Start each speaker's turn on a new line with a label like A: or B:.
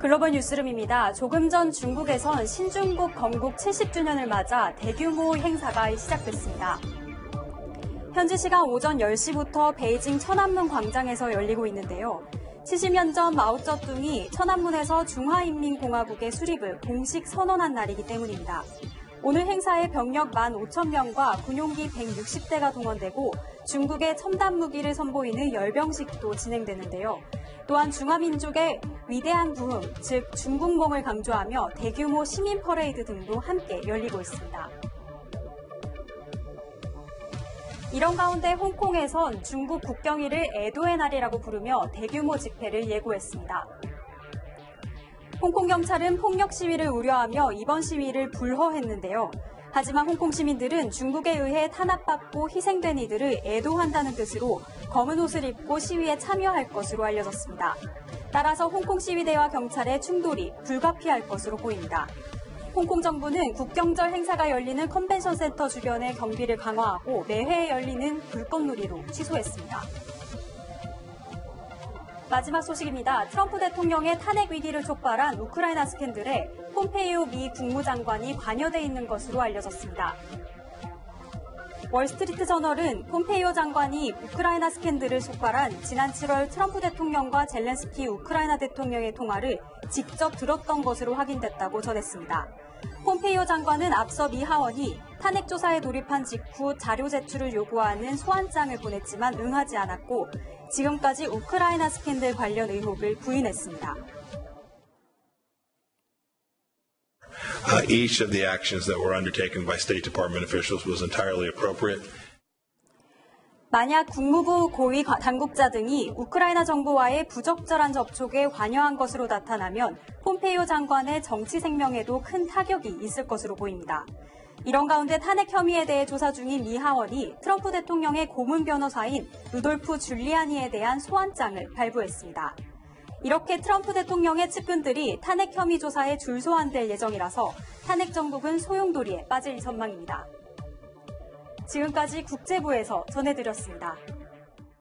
A: 글로벌 뉴스룸입니다. 조금 전 중국에선 신중국 건국 70주년을 맞아 대규모 행사가 시작됐습니다. 현지 시간 오전 10시부터 베이징 천안문 광장에서 열리고 있는데요. 70년 전 마오쩌둥이 천안문에서 중화인민공화국의 수립을 공식 선언한 날이기 때문입니다. 오늘 행사에 병력 15,000명과 군용기 160대가 동원되고 중국의 첨단 무기를 선보이는 열병식도 진행되는데요. 또한 중화민족의 위대한 부흥, 즉 중국몽을 강조하며 대규모 시민 퍼레이드 등도 함께 열리고 있습니다. 이런 가운데 홍콩에선 중국 국경일을 애도의 날이라고 부르며 대규모 집회를 예고했습니다. 홍콩 경찰은 폭력 시위를 우려하며 이번 시위를 불허했는데요. 하지만 홍콩 시민들은 중국에 의해 탄압받고 희생된 이들을 애도한다는 뜻으로 검은 옷을 입고 시위에 참여할 것으로 알려졌습니다. 따라서 홍콩 시위대와 경찰의 충돌이 불가피할 것으로 보입니다. 홍콩 정부는 국경절 행사가 열리는 컨벤션 센터 주변의 경비를 강화하고 매회 열리는 불꽃놀이로 취소했습니다. 마지막 소식입니다. 트럼프 대통령의 탄핵 위기를 촉발한 우크라이나 스캔들에 폼페이오 미 국무장관이 관여돼 있는 것으로 알려졌습니다. 월스트리트 저널은 폼페이오 장관이 우크라이나 스캔들을 촉발한 지난 7월 트럼프 대통령과 젤렌스키 우크라이나 대통령의 통화를 직접 들었던 것으로 확인됐다고 전했습니다. 폼페이오 장관은 앞서 미 하원이 탄핵 조사에 돌입한 직후 자료 제출을 요구하는 소환장을 보냈지만 응하지 않았고 지금까지 우크라이나 스캔들 관련 의혹을 부인했습니다.
B: Each of the actions that were undertaken by State Department officials was entirely appropriate.
A: 만약 국무부 고위 당국자 등이 우크라이나 정부와의 부적절한 접촉에 관여한 것으로 나타나면 폼페이오 장관의 정치 생명에도 큰 타격이 있을 것으로 보입니다. 이런 가운데 탄핵 혐의에 대해 조사 중인 미 하원이 트럼프 대통령의 고문 변호사인 루돌프 줄리아니에 대한 소환장을 발부했습니다. 이렇게 트럼프 대통령의 측근들이 탄핵 혐의 조사에 줄소환될 예정이라서 탄핵 정국은 소용돌이에 빠질 전망입니다. 지금까지 국제부에서 전해드렸습니다.